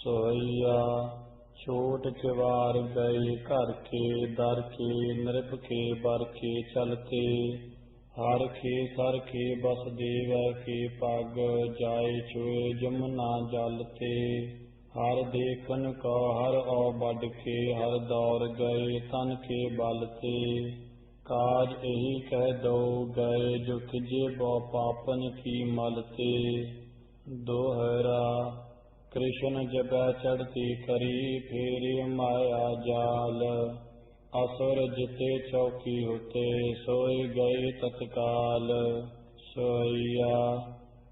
सोहैया छोट किवार गए घर के दर के नृप के बर के चलते हर के सर के बस देव के पग जाए छुए जमुना जलते हर देखन को हर औ बड के हर दौर गए तन के बलते काज यही कह दो गए जो खिजे बो पापन की मलते दोहरा कृष्ण जब चढ़ती करी फेरी माया जाल असुर जिते चौकी होते सोए गए तत्काल सोइया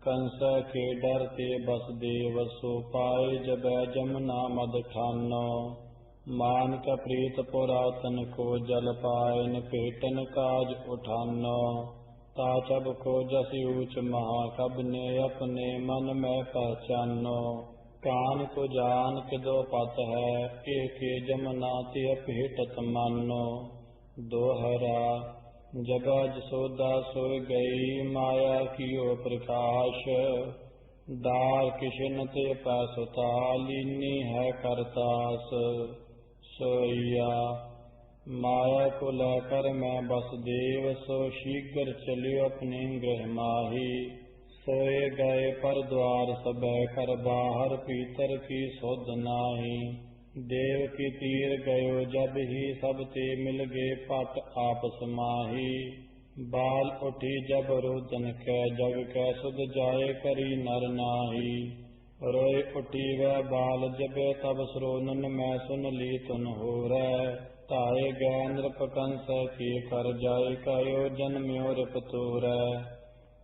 कंस के डरते बस देव सो पाए जब जमुना मद ठानो मान का प्रीत पुरातन को जल पाए पेटन काज उठानो ताचब को जस ऊच महाकब ने अपने मन में पहचानो कान को जान के दो पत है एक जमुना ते भेटत मानो दोहरा जब जसोदा सो गई माया कियो प्रकाश दार किशन ते पैसुता लीनी है करतास सोइया माया को लेकर मैं बस देव सो शीघ्र चलियो अपने गृह माही सोए गए पर द्वार सब कर बाहर पीतर की सोध नाही देव की तीर गयो जब ही सब ते मिल गए पट आपस माही बाल उठी जब रोदन कै जग कै सुध जाए करी नर नाही रोए उठी वह बाल जब तब श्रोनन मैं सुन ली तुन हो रै ताए गै नृप कंस की कर जाए कयो जन्म्यो रिप तोरै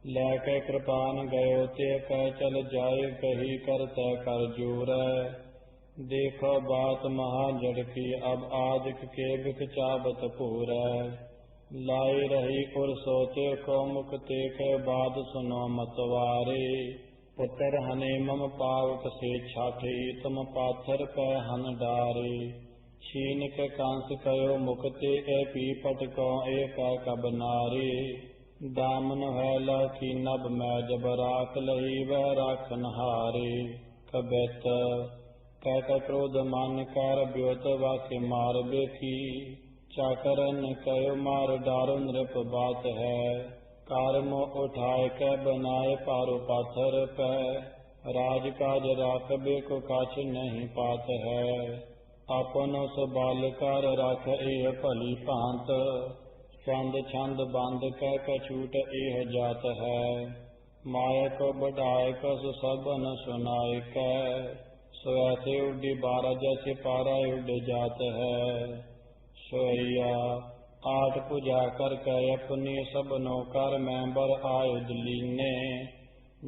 लैके कृपान गयो ते कह चल जाए कही करते कर जोर देखो बात महा जड़ की अब आदिक के बिक चाबत पूर लाई रही उर सोते को मुख ते के बाद सुनो मतवारे पुत्र हने मम पावक से छाठे तुम पाथर पे हन डारे छीन के कांस कयो मुख ते ए पीपट को एक कब नारे दामन हैला की नभ मैं जब राख लही वह राखन हारे कबैत कह क्रोध मान कर ब्योत वाक्य मार बेखी चाकरन कयो मार डारो नृप बात है कारम उठाए कै बनाए पारो पाथर पै राज काज राख बेको काछ नहीं पात है अपन सुबाल कर राख एह भली भांत चंद छंद बंद कह कछूट एह जात है माया को बढ़ाए कस सबन सुनाए कै सो ऐसे उड्डी बारह जैसे पारा उड़ जात है सोइया आठ पूजा कर कै अपने सबनों कर मैं बर आयुध लीने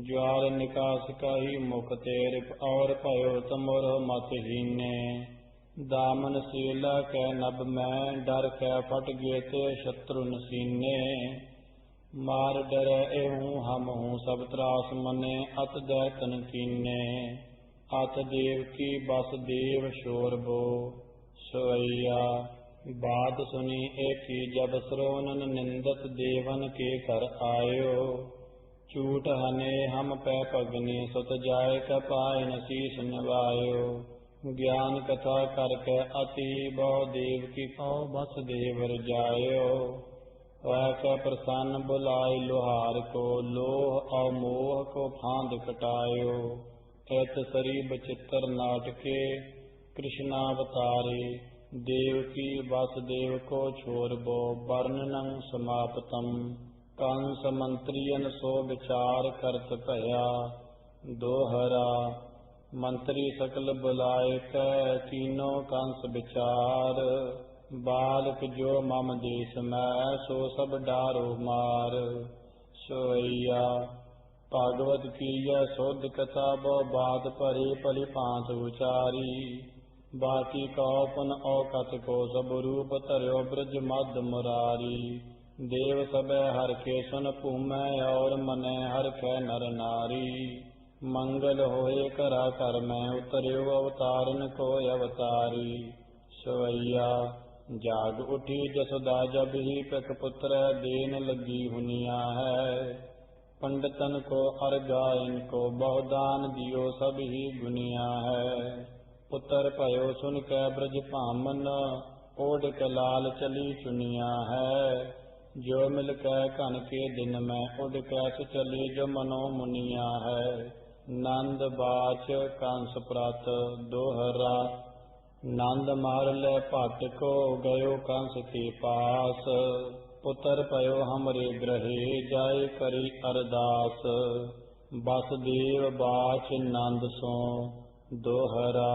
ज्वार निकास का ही मुख तेरे और पयो तमोर मत हीने दामन सीला कै नभ में डर कै फट गए ते शत्रु नसीने मार डरे एहूँ हम हूँ सब त्रास मने अत दैतन कीने अत देव की बस देव शोर बो सोइया बात सुनी एक ही जब श्रोनन निंदत देवन के कर आयो चूट हने हम पै पगनी सुत जाए कपाय नसीस नवायो ज्ञान कथा करके अति बहु देव की कौ बस देवर जायो वह प्रसन्न बुलाए लोहार को लोह और मोह को फांद कटायो ऐत सरीब चित्र नाटके कृष्णावतारे देव की वासुदेव को छोड़ बो वर्णनं समाप्तम कंस मंत्रियन सो विचार करत भया दोहरा मंत्री सकल बुलाए कै तीनों कंस विचार बालक जो मम देश में सो सब डारो मार सोइया भागवत की यह शुद्ध कथा बो बात परे पलि पांच उचारी बाकी कहो पुन औकत को सब रूप तरयो ब्रज मध्य मुरारी देव सब हर के सुन पुमै और मनै हर कै नर नारी मंगल होए करा कर मैं उतर्यो अवतारन को अवतारी सवैया जाग उठी जसोदा जब ही पक पुत्र देन लगी हुनिया है पंडितन को अर्घा इनको बहुदान दियो सब ही गुनिया है। पुत्र भयो सुन कै ब्रज भामन, ओढ़ के लाल चली चुनिया है। जो मिल कै घन के दिन में, उड़ कैस चली जो मनो मुनिया है। नंद बाच कंस प्रत दोहरा, नंद मार ले भट को गयो कंस के पास। पुत्र भयो हमरे ग्रहे, जाय करी अरदास। बसदेव बाच नंद सो दोहरा,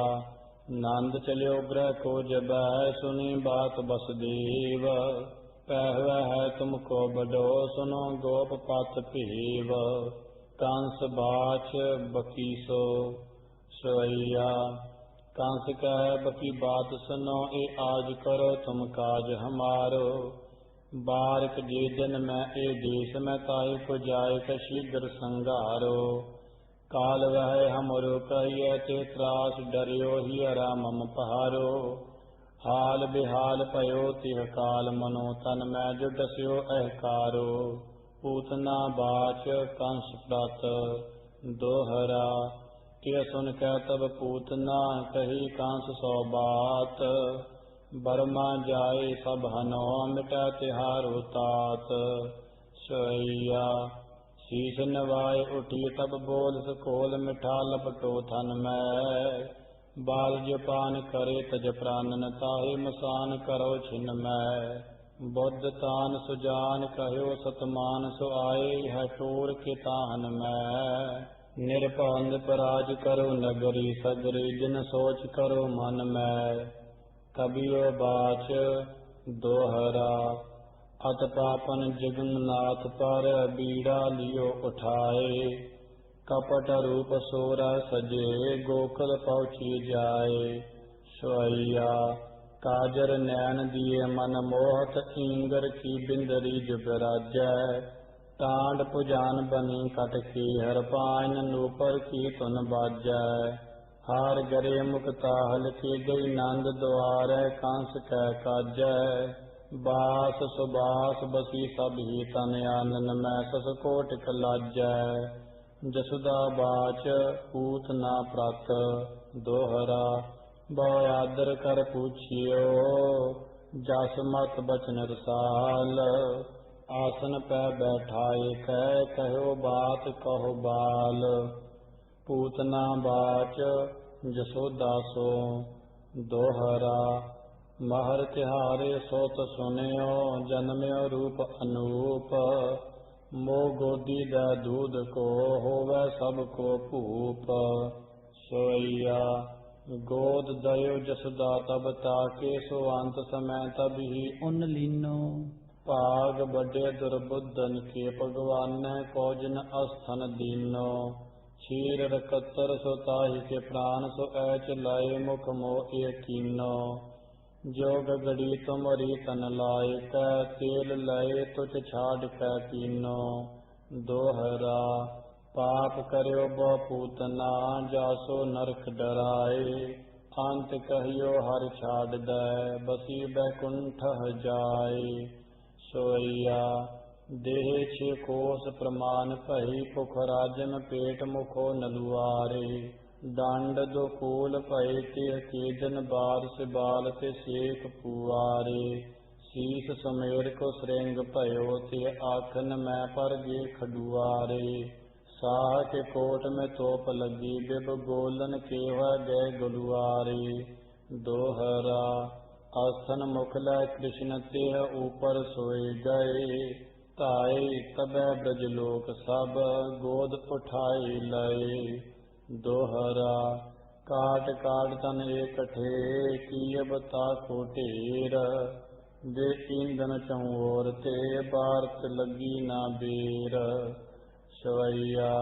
नंद चलियो ग्रह को जबै, सुनी बात बसदेव। पहवै है तुमको बडो, सुनो गोप पत भेव। कंस बाच बकीसो सोइया, कंस कह बकी बात सुनो, ए आज करो तुम काज हमारो। बारक जे दिन में ए देश में, ताहि को जाय क शीघ्र संगारो। काल वह हमरो कहिए, ते त्रास डरियो हियरा मम पहारो। हाल बेहाल पयो तिह काल, मनो तन में जो डस्यो अहकारो। पूतना बाच कंस प्रत दोहरा, के सुन कै तब पूतना, कही कंस सौ बात। बर्मा जाए सब हनो, मिटा तिहारो तात। सोइया शीश नवाए उठी, तब बोल सकोल, मिठा लपटो थन में। बाल जो पान करे तज प्राणन, ताहि मसान करो छिन में। बुद्ध तान सुजान कहो सतमान, सो आए है टोर के ताहन में। निरपंद पराज करो नगरी सगरी, जिन सोच करो मन में। कबियो बाच दोहरा, अत पापन जगन्नाथ पर, बीड़ा लियो उठाए। कपट रूप सोरा सजे, गोकुल पहुँची जाए। सोइया काजर नैन दिए मन मोहत, इंगर की बिंदरी जुग राजै। टांड पुजान बनी कट की, हर पाइन नूपर की तुन बाजै। हार गरे मुक्ता हल के, गई नंद द्वार, कंस कै काजै। बास सुबास बसी सब ही, तन आनन में सस कोटिक लाजै। जसुदा बाच पूतना प्रत दोहरा, बहु आदर कर पूछियो, जस मत बचन रसाल। आसन पै बैठाए कह, कहो बात कहो बाल। पूतना बाच जसोदा सो दोहरा, महर तिहारे सोत सुनियो, जन्म्यो रूप अनूप। मोह गोदी दै दूध को, होवै सब को भूप। सोइया गोद दयो जसुदा तब ताके, सो अंत समय तब ही उन लीनो। भाग बड़े दुर्बुद्धन के, भगवान को जिन अस्थन दीनो। क्षीर रकतर सो ताहि के प्राण, सो ऐच लाए मुख मोह कीनो। जो गगड़ी तुमरी तन लाए कै, तेल लाए तुझ छाड़ कै कीनो। दोहरा पाप करयो बहु पूतना, जासो नरक डराए। अंत कहियो हर छाड़ दै, बसी बैकुंठ जाए। सोइया देह छे कोस प्रमाण भई, भुख राजन पेट मुखो नलुआरे। डंड दो कूल भय तिह के दिन, बारस बाल ते सेख पुआरे। शीस सुमेर को श्रृंग भयो, तिह आखन में पर गे खडुआरे। साह के कोट में तोप लगी, बिब गोलन के वह गए गुलुआरे। दोहरा आस्थन मुख लै कृष्ण, तिह ऊपर सोए गए। ताए तबै ब्रज लोक सब, गोद उठाए लए। दोहरा काट काट तन एकठे, कीब ताको ढेर। वे ईंधन चौर ते, भारत लगी ना बेर। सवैया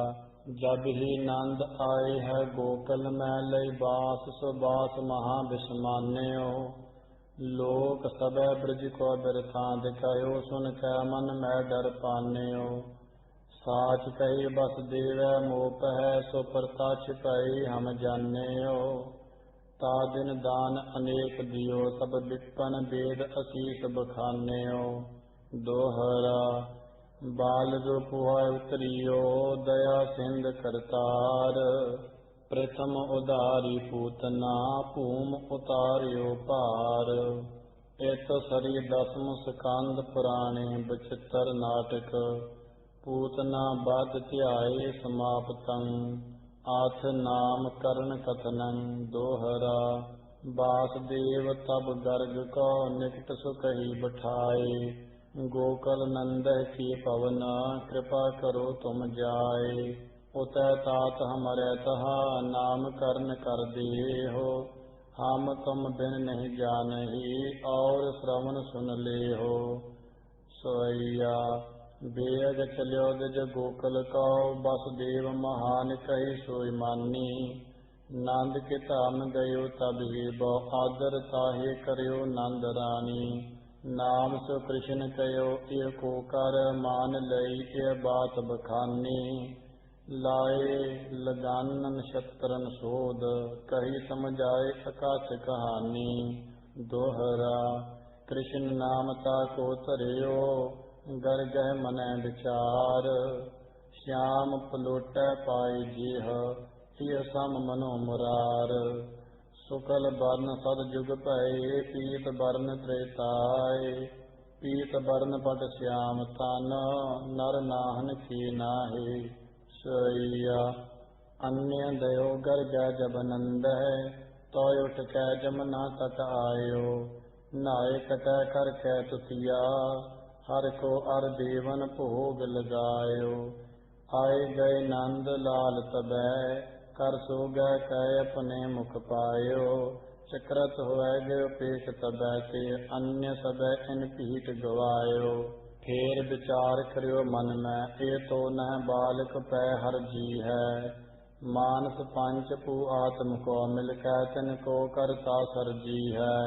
जब ही नंद आए है गोकुल में, लई बास सुबास महा बिस्मान्यो। लोक सबे ब्रज को बिरथांत कहो, सुन कै मन में डर पान्यो। साच कही बस देवै मोप है, सो प्रताक्ष पाई हम जान्यो। ता दिन दान अनेक दियो, सब विपन वेद असीस बखान्यो। दोहरा बाल रूप हुआ उतरियो, दया सिंध करतार। प्रथम उदारी पूतना भूम उतार्यो पार। इत सरी दसम स्कंद पुराणे बचित्र नाटक। पूतना बध ध्याये समाप्तं आथ नाम करण कथनं दोहरा। वासुदेव तब गर्ग को निकट सुकहि बिठाए। गोकुल नंदह की पवन कृपा करो तुम जाए। उतै तात हमरे तहा नाम करण कर दे हो। हम तुम बिन नहीं जानही और श्रवण सुन ले हो। सोइया बेग चल्यो दिज गोकुल को वासुदेव महान कही सोई मानी। नंद के धाम गयो तब ही बहु आदर ताहे करियो नंद रानी। नाम सो कृष्ण कयो ये को कर मान लई ये बात बखानी। लाए लगानन शत्रन शोध कही समझाए अकाथ कहानी। दोहरा कृष्ण नाम ताको धरियो गरगह मनै विचार। श्याम पलोटै पाए जेह ये सम मनो मुरार। सुकल बरन सद जुग भये पीत बरन त्रेताय। पीत बरन पट श्याम तन नर नाहन की नाहे। सोइया अन्य दयो गर गै जब नंद है तो उठ कै जमना तट आयो। नाय कटै कर कै तुतिया हर को अर देवन भोग लगायो। आए गए नंद लाल तबै कर सो गै कै अपने मुख पायो। चक्रत होए गयो पेश तबै ते अन्य सबै इन पीठ गवायो। फेर विचार करियो मन में ये तो न बालक पै हर जी है। मानस पंच पू आत्म को मिल कै तिन को करता सर जी है।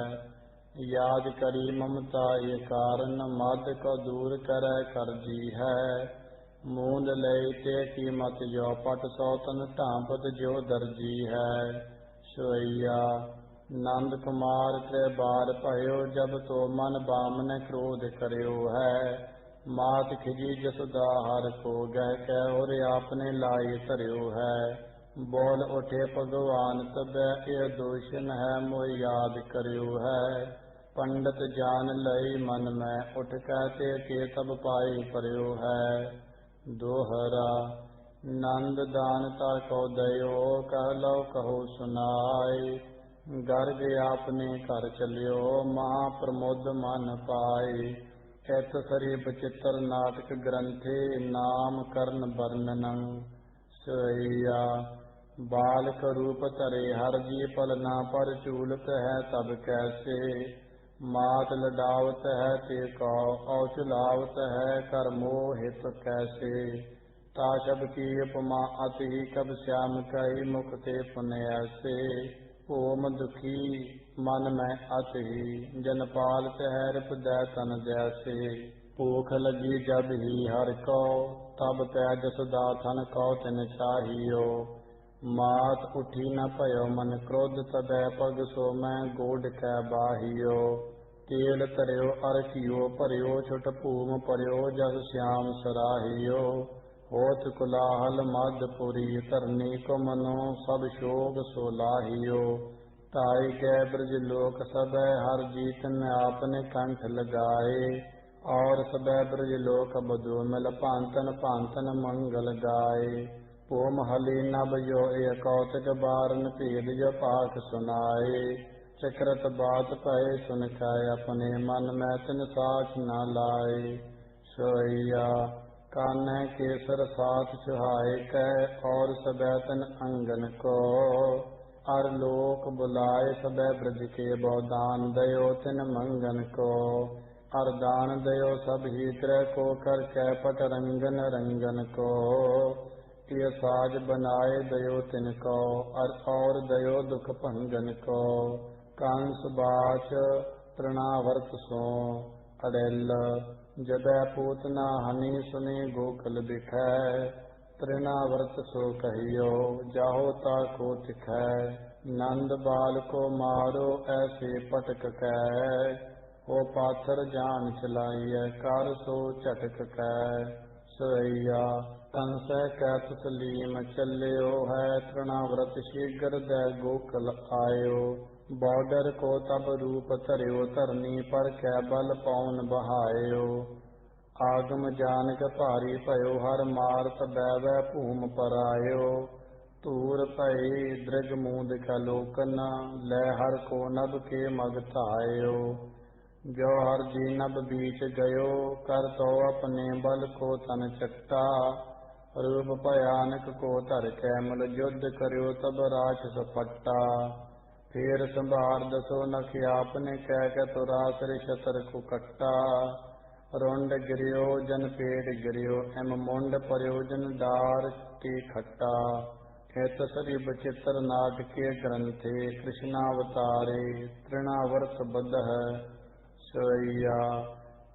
याद करी ममता ये कारण मद को दूर करे कर जी है। मूंद लई ते की मत जो पट सौतन ढांपत जो दर्जी है। सोइया नंद कुमार त्रै बार भयो जब तो मन बामन क्रोध करियो है। मात खिजी जसुदा हर को गह कै और आपने लाई धरियो है। बोल उठे भगवान तब ये दोषन है मोह याद करियो है। पंडित जान लई मन में उठ कहते के तब पाई परियो है। दोहरा नंद दानता को दयो कह लो कहो सुनाई। गर्ग आपने कर चलियो महाप्रमोद मन पाई। इत सरी बचित्र नाटक ग्रंथे नाम करण वर्णनं। सोइया बालक रूप धरे हर जी पलना पर चूलत है तब कैसे। मात लडावत है ते कौ औचुलावत है कर मोहित कैसे। ताशब की उपमा अति कब श्याम कही मुख ते पुन ऐसे। ओम दुखी मन में अति जन पालत है हृदय तन जैसे। भूख लगी जब ही हर को तब तै जसुदा थन को तिन चाहियो। मात उठी न भयो मन क्रोध तदै पग सो मैं गोड कै बाहियो। तेल तरियो अरखियो परियो छुट भूम परियो जस श्याम सराहियो। होत कुलाहल मधपुरी धरनी को मनो सब शोक सो लाहियो। ताई कै ब्रज लोक सबै हर जीत ने आपने कंठ लगाए। और सबै ब्रज लोक बधु मिल पांतन पांतन मंगल गाए। भूम हली नभ जो ए कौतक बारन भेद जो पाख सुनाए। चक्रत बात पए सुन कै अपने मन में तिन साख न लाए। सोइया कान्ह केसर साथ सुहाए कै और सबै तन अंगन को। अर लोक बुलाए सबै ब्रज के बौदान दयो तिन मंगन को। अर दान दयो सब ही ग्रह को कर कै पट रंगन रंगन को। ये साज बनाए दयो तिन को और दयो दुख भंगन को। कंस बाच तृणावर्त सो अड़ेल जदै पूतना हनि सुनि गोकुल बिखै। तृणावर्त सो कहियो जाहो ताको तिखै। नंद बाल को मारो ऐसे पटक कै। हो पाथर जान चलाइए कर सो चटक कै। ਸਵਈਆ ਕੰਸੈ ਕੈ ਤਸਲੀਮ ਚੱਲਿਓ ਹੈ, ਤ੍ਰਿਣਾਵ੍ਰਤ ਸ਼ੀਘਰ ਦੈ ਗੋਕਲ ਆਇਓ। ਬੋਡਰ ਕੋ ਤਬ ਰੂਪ ਧਰਿਓ, ਧਰਨੀ ਪਰ ਕੈ ਬਲ ਪਉਨ ਬਹਾਇਓ। ਆਗਮ ਜਾਨਕ ਭਾਰੀ ਭਇਓ, ਹਰ ਮਾਰਤ ਬੈਵੈ ਭੂਮ ਪਰ ਆਇਓ। ਧੂਰ ਭਈ ਦ੍ਰਿਗ ਮੂੰਦ ਕੈ ਲੋਕਨ, ਲੈ ਹਰ ਕੋ ਨਭ ਕੇ ਮਗ ਧਾਇਓ। ਜੋ ਹਰ ਜੀ ਨਭ ਬੀਚ ਗਇਓ, ਕਰ ਤੋ ਆਪਣੇ ਬਲ ਕੋ ਤਨ ਚੱਟਾ। ਰੂਪ ਭयानक को धर कै मल युद्ध करियो, तब राक्षस फट्टा। फिर संभार दसो नख आपने, कह के तुरासर छतर को कट्टा। रुंड गिरियो जन पेट गिरियो, एम मुंड पर्यो जन डार की खट्टा। हित सरी बचित्र नाट के ग्रंथे, कृष्णावतारे तृणावर्त बद्ध है। सवैया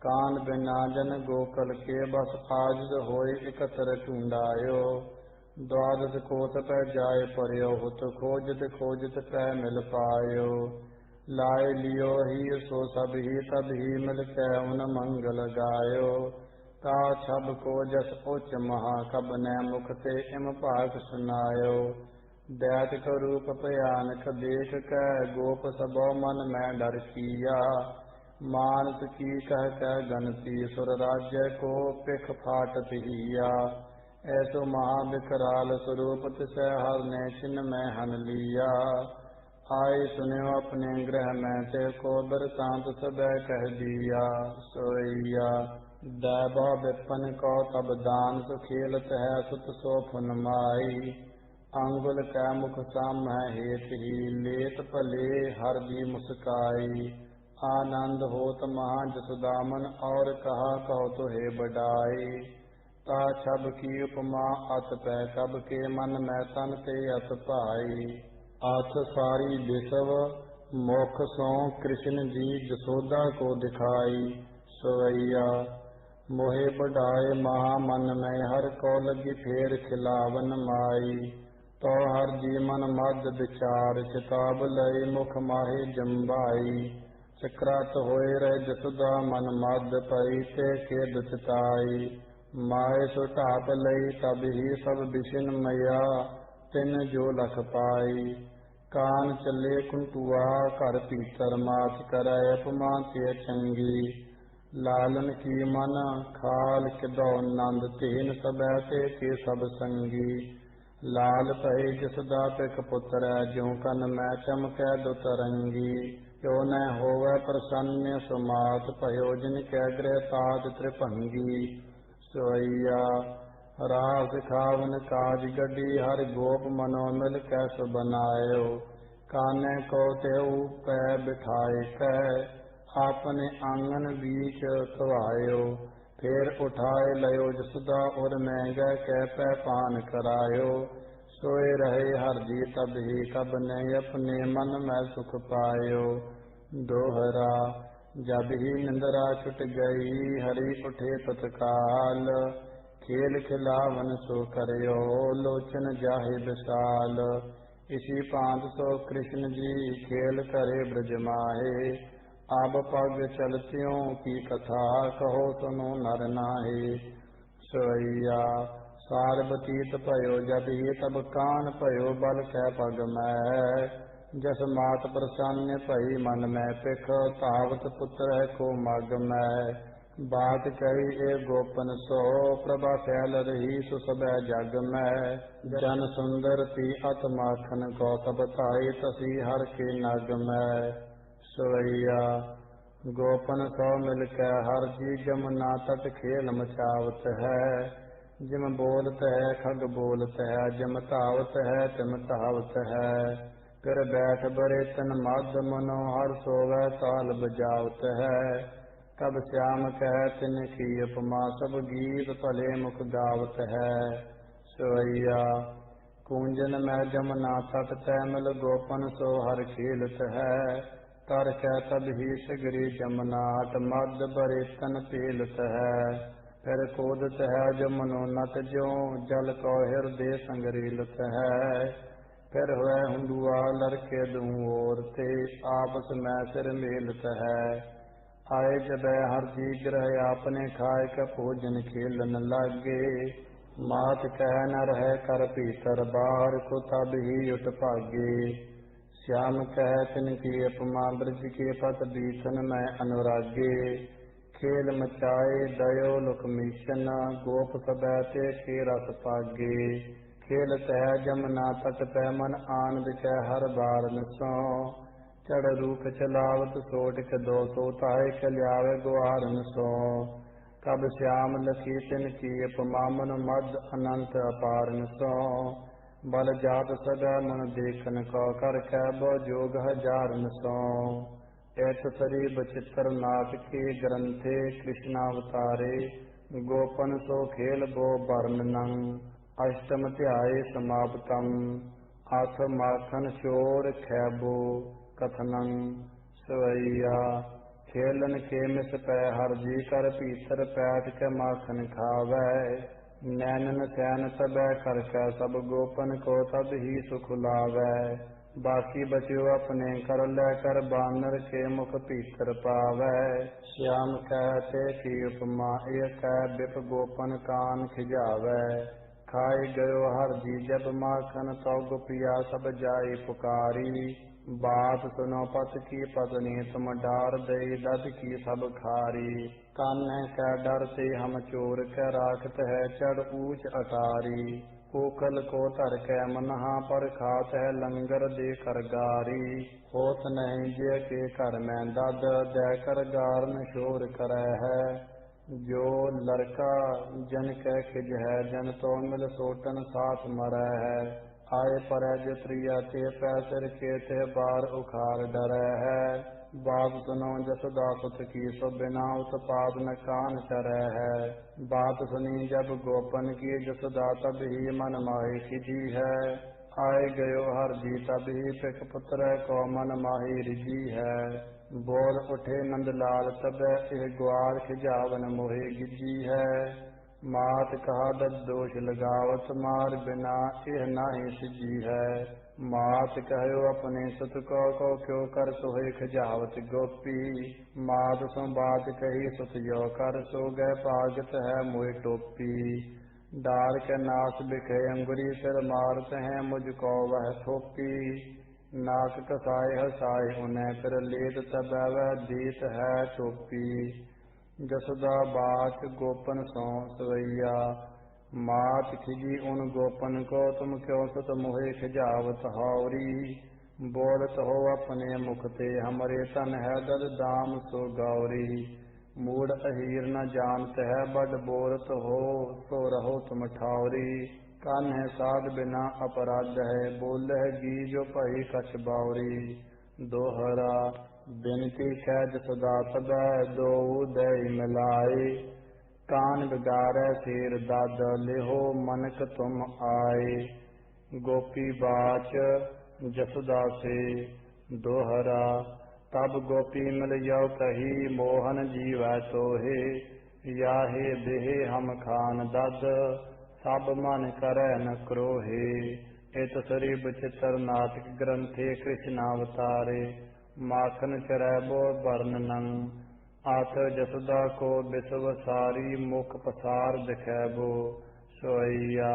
कान बिना जन गोकल के, बस आजिज होय एकत्र टूंडायो। द्वादश कोस पै जाय पर्यो, हुत खोजत खोजत पै मिल पायो। लाय लियो ही सो सब ही, तब ही मिल कै उन मंगल गायो। ता छब को जस उच्च महा, कब नै मुख ते इम भाग सुनायो। दैत को रूप भयानक देख कै, गोप सबो मन मैं डर किया। मानस की कह कह गनती, सुर राज्य को पिख फाटत हिया। ऐसो महाविकराल स्वरूप, तिसै हर ने छिन में हन लिया। आए सुनियो अपने ग्रह में, ते को बिरतांत सब कह दिया। सोईया दैवा विपन को तब दान, सो खेलत है सुत सो फुन माई। अंगुल कै मुख साम हेत ही, लेत भले हर जी मुस्काई। आनंद होत महा जसुदामन, और कहा कहो तो हे बड़ाई। ता छब की उपमा अत पै, कब के मन में तन ते अत पाई। अथ सारी विसव मुख सो, कृष्ण जी जसोदा को दिखाई। सवैया मोहे बढ़ाए महा मन में, हर को लगी फेर खिलावन माई। तो हर जी मन मद विचार, किताब लय मुख माहे जम्बाई। चक्रात होए रह जसुदा मन मद, पई ते खेद चिताई। माए सो ढाप लई तब ही, सब बिशिन मैया तिन जो लख पाई। कान चले कुंटुआ घर पीतर, माच करै अपमा ते चंगी। लालन की मन खाल किदो नंद, तेन सबै ते के सब संगी। लाल भई जसुदा पिक पुत्र, ज्यों कन मैं चमकै दुतरंगी। क्यों न होवै प्रसन्न सुमात, भयो जिन कै गृह तात त्रिभंगी। सोईया रास खावन काज गड्डी, हर गोप मनो मिल कै सो बनायो। काने को तेऊ पै बिठाए कै, आपने आंगन बीच खवायो। फिर उठाए लयो जसुदा, उर में गए कै पै पान करायो। सोए रहे हर जी तब ही, कब ने अपने मन में सुख पायो। दोहरा जब ही निंद्रा छुट गई, हरि उठे तत्काल। खेल खिलावन सो करियो, लोचन जाहि विशाल। इसी पांत सो कृष्ण जी, खेल करे ब्रज माहे। अब पग चलत्यों की कथा, कहो सुनो नर नाहे। सवैया सार बतीत भयो जब ही, तब कान भयो बल कै पग में। जस मात प्रसन्न भई मन में पिख, तावत पुत्र को मग में। बात कही ए गोपन सो, प्रभा फैल रही सो सबै जग में। जन सुंदर ती अत माखन को, तब ताई तसी हर के नग में। सवैया गोपन सो मिल कै हर जी, जमुना तट खेल मचावत है। जिम बोलत है खग बोलत है, जिम धावत है तिम धावत है। फिर बैठ बरे तन मद, मनो हर सोवै ताल बजावत है। कब श्याम कह तिन की उपमा, सब गीत भले मुख गावत है। सवैया कूंजन में जमुना तट, तैमल गोपन सो हर खेलत है। तर कै तब ही सिगरी जमुना, हट मद बरे तन पेलत है। फिर कोदत है जमुनोन्नत, ज्यों जल को हृदय संगरीलत है। फिर हुए हुंडुआ लड़के दूं ओर ते, आपस में सिर मेलत है। आए जब हर जी ग्रह आपने खाए का भोजन खेलन लागे। मात कह न रह कर भीतर बाहर को तब ही उठ भागे। श्याम कह तिनकी उपमा ब्रज के पत बीसन में अनुरागे। खेल मचाए दयो लुक मीशन गोप सबैते के रस पागे। खेल तह जमुना तट पै मन आनंद कह हर बार नसों। चढ़ रूप चलावत सोट के दो सो ताहे कल्यावे गुहारन सो। कब श्याम लखी तिनकी उपमा मन मद अनंत अपारन सो। बल जात सदा मन देखन को कर कै बो जोग हजारन सो। ऐत सरी बचित्र नाथ के ग्रंथे कृष्णावतारे। गोपन सो खेल बो वर्णनं अष्टम ध्याय समाप्तम। अथ माखन चोर खैबो कथनं सवैया। खेलन के मिस पै हर जी कर पीतर पैठ के माखन खावै। नैनन सैन तबै कर कै सब गोपन को तब ही सुख लावै। बाकी बच्यो अपने कर लै कर बानर के मुख पीतर पावै। श्याम कहते की उपमा एक कह बिप गोपन कान खिजावै। खाए गयो हर जी जब माखन तो गोपिया सब जाई पुकारी। बात सुनो पत की पत्नी तुम डार दई दद की सब खारी। कान्ह कै डर से हम चोर कै राखत है चढ़ ऊंच अटारी। कोकल को धर कै मनहा पर खात है लंगर दे कर गारी। होत नहीं जे के घर में दद दे कर गारन शोर करे है। जो लड़का जन कै खिज है जन तो मिल सोटन साथ मरै है। आए पर जत्रिया ते पैसर के ते बार उखार डरै है। बात सुनो जसोदा सुत की सो बिना उत्पाद न कान चरै है। बात सुनी जब गोपन की जसोदा तब ही मन माही खिजी है। आए गयो हर जी तब ही पिक पुत्र को मन माही रिजी है। बोल उठे नंदलाल तब यह ग्वार खिजावन मोहे गिजी है। मात कहा दद दोष लगावत मार बिना यह नाही सिजी है। मात कहो अपने सुत को क्यों कर सोहे खजावत गोपी। मात सो बात कही सुत यो कर सो गए पागत है मोह टोपी। डार के नास बिखे अंगुरी सिर मारते हैं मुझको वह थोपी। नाक कसाए हसाए उन्हें फिर लेत तब वह दीत है टोपी। जसोदा बात गोपन सो सवैया। मात खिजी उन गोपन को तुम क्यों सुत मोहे खिजावत हावरी। बोलत हो अपने मुख ते हमरे तन है दद दाम सो गौरी। मूड अहीर न जानत है बड बोलत हो सो रहो तुम ठावरी। कान्ह साध बिना अपराध है बोल गी जो पही कछ बावरी। दोहरा बिनती कैद सदा तबै दो दई मिलाई। कान बिगाड़ै सिर दद लिहो मनक तुम आए। गोपी बाच जसोदा से दोहरा। तब गोपी मिल यो कही मोहन जीवै तोहे। याहे देहे हम खान दद सब मन करै न क्रोहे। इत सरी बचित्र नाटक ग्रंथे कृष्णावतारे। माखन चरैबो वर्णनं आथ जसोदा को बिसव सारी मुख पसार दिखैबो सोइया।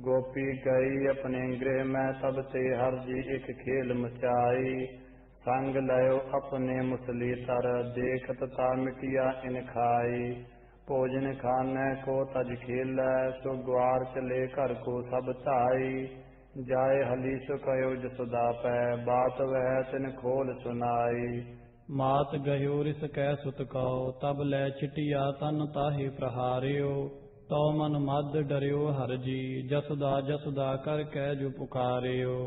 गोपी गई अपने गृह में तब ते हर जी एक खेल मचाई। संग लयो अपने मुसली तर देखत ता मिटिया इन खाई। भोजन खाने को तज खेलै सो ग्वार चले घर को सब ताई। जाए हली सुकयो जसोदा पै बात वह तिन खोल सुनाई। मात गयो रिस कै सुत कहो तब लै छिटिया तन ताहि प्रहारियो। तो मन मद डरियो हर जी जसोदा जसोदा कर कै जो पुकारियो।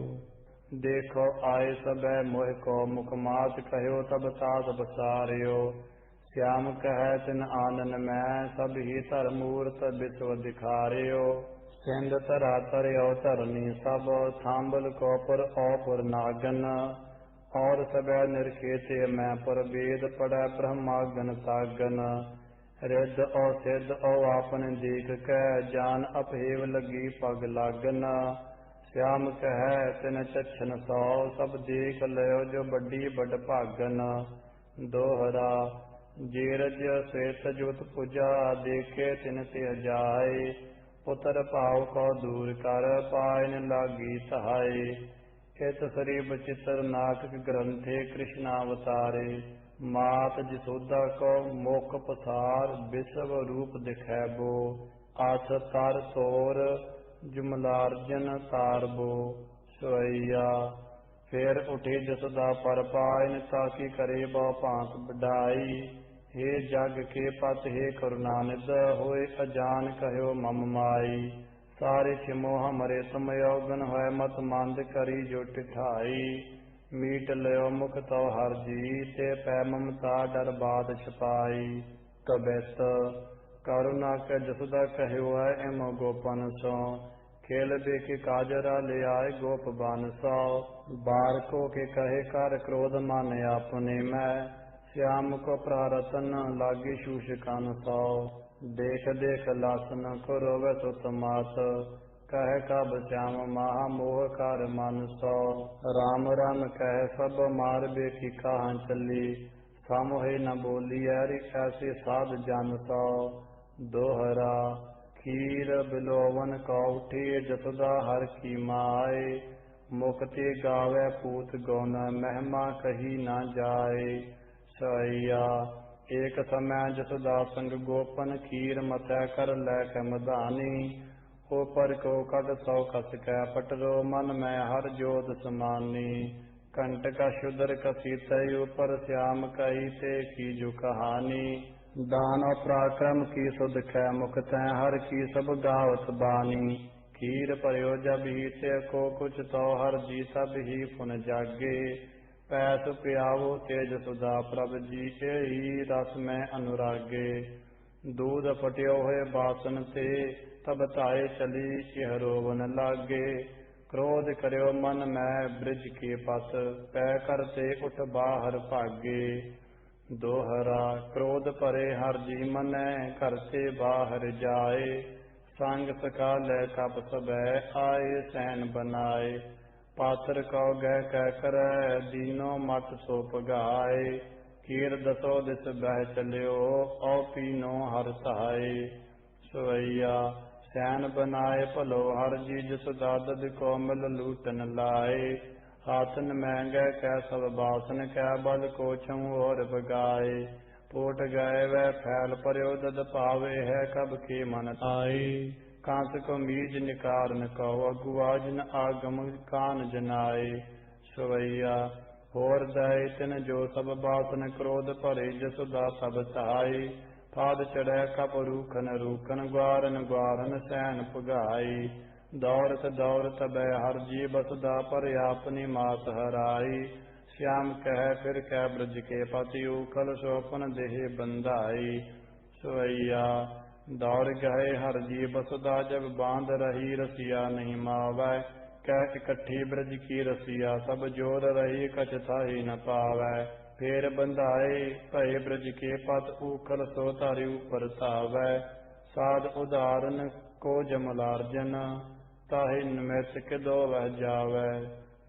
देखो आए सबे मोह को मुख मात कहो तब तात बसारियो। श्याम कह तिन आनन में सब ही धर मूर्त विश्व दिखारियो। सिंध तरा तरयो धरनी सब थाम्बल कोपर औपुर नागन। और सबे निरखेते मैं पर वेद पढ़ै ब्रह्मागन सागन। रिद्ध और सिद्ध और आपन देख कै जान अपहेव लगी पग लागन। श्याम कह तिन चछन सौ सब देख लयो जो बड़ी बड़ भागन। दोहरा जे रज श्वेत जोत पूजा देखे तिन ते जाए पुत्र भाव को दूर कर पायन लागी सहाय इत सरी बचित्र नाटक ग्रंथे कृष्णावतारे मात जसोदा को मुख पसार विश्व रूप दिखैबो आस तर तोर जुमलार्जन तारबो सोइया फिर उठे जसोदा पर पायन ताकि करे बहु भांत बढ़ाई हे जग के पत हे करुणानिध होए अजान कहयो मम माई सारे छिमो हमरे तुम यौगन है मत मंद करी जो टिठाई मीट लयो मुख तो हर जी ते पै ममता डर बात छपाई कबैत करुणा के जसुदा कहयो है एम गोपन सो खेल बेके काजरा ले आए गोप बान सो बारको के कहे कर क्रोध मान अपने मैं श्याम को प्रारतन लागी शूष कान सौ देख देख लासन को रोवे सुत मात कह कब श्याम महा मोह कर मन सौ राम राम कह सब मार बेकी कहाँ चली सामोहे न बोली ऐरी ऐसे साध जन सौ दोहरा खीर बिलोवन कौठी जसुदा हर की माए मुक्ति गावे पूत गौन महिमा कही न जाए सैया एक समय जसुदा संग गोपन खीर मथै कर लैक मदानी ऊपर को कद सौ कस कै पटरो मन में हर जोत समानी कंटक शुद्र कसी तय ऊपर श्याम कही ते की जो कहानी दानो पराक्रम की सुध कै मुख तै हर की सब गावत बानी खीर पर्यो जब ही ते को कुछ तो हर जी तब ही पुन जागे पैस पियावो तेज सुधा प्रभ जी के ही रस में अनुरागे दूध फटियो हुए बासन ते तब ताए चली यह रोवन लागे क्रोध करो मन में ब्रिज के पत पै करते उठ बाहर भागे दोहरा क्रोध परे हर जी मन करते बाहर जाए संग सका ले कप सब आए सैन बनाए पात्र कौ गह कह कर दीनो मत सो पगाए कीर दसो दिस बह चलियो औ पीनो हर सहाय सवैया सैन बनाए भलो हर जी जसुदा दद को मिल लूटन लाए हाथन महंगे कह सब बासन कह बल को छऊ और बगाए पोट गए वह फैल पर्यो दद पावे है कब के मन आए कांस को मीज निकारन कहो अगुआज न आगम कान जनाए सवैया होर दय तिन जो सब बासन क्रोध परे जसुदा सब सहाय फाद चढ़े कप रूखन रूखन ग्वारन ग्वारन सैन पुगाई दौड़त दौड़त बै हर जी बसुदा पर अपनी मात हराई श्याम कह फिर कह ब्रज के पति उखल सोपन देह बंधाई सवैया दौड़ गए हर जी बसुदा जब बांध रही रसिया नहीं मावै कह इकट्ठी ब्रज की रसिया सब जोर रही कछ थाही न पावै फिर बंधाए भय ब्रज के पत उखल सो तारी ऊपर तावै साध उदाहरण को जमलार्जन ताहि निमित के दो वह जावै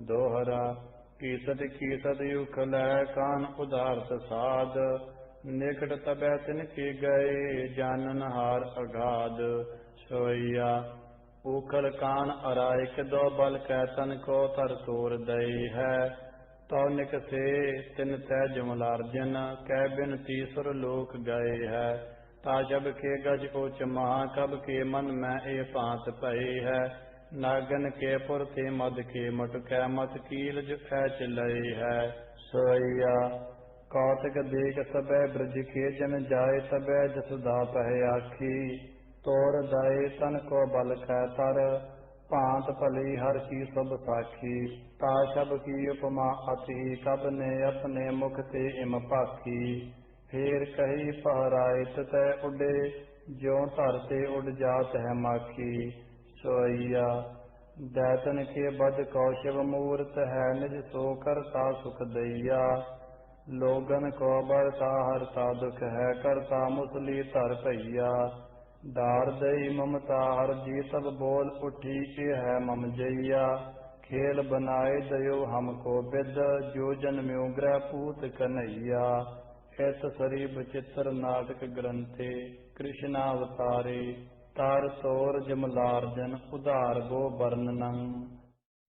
दोहरा कीसत उखल कान उदारत साध निकट तबै तिन के गए जानन हार अगाध सोइया उखल कान अराय के दो बल कै तन को तर तोर दई है तो निक से तिन तै जुमलार्जन कै बिनती सुर लोक गए है ता जब के गज उच महा कब के मन में ए पांत भई है नागन के पुर थे मद के मट कै मत कील जो ऐच लई है सोइया कौतक देख सबे ब्रज के जन जाए सबे जसुदा पह आखी तोर दाए तन को बल कै तर भांत भली हर की सब साखी ता सब की उपमा अति कब ने अपने मुख ते इम पाखी फिर कही पहराइत तै उडे ज्यों धरते उड जात है माखी सोइया दैतन के बद कौशिव मूर्त है निज सो करता सुख दैया लोगन को बरता हरता दुख है करता मुसली तर भैया दार दई ममता हर जी सब बोल उठी के है मम जैया खेल बनाए दयो हमको विद जो जन्म्यो ग्रह पूत कन्हैया ਕਿਤ ਸਰੀ ਬਚਿੱਤਰ ਨਾਟਕ ਗ੍ਰੰਥੇ ਕ੍ਰਿਸ਼ਨਾਵਤਾਰੇ ਤਾਰ ਤੋਰ ਜਮਲਾਰਜਨ ਉਧਾਰ ਗੋ ਵਰਨਨੰ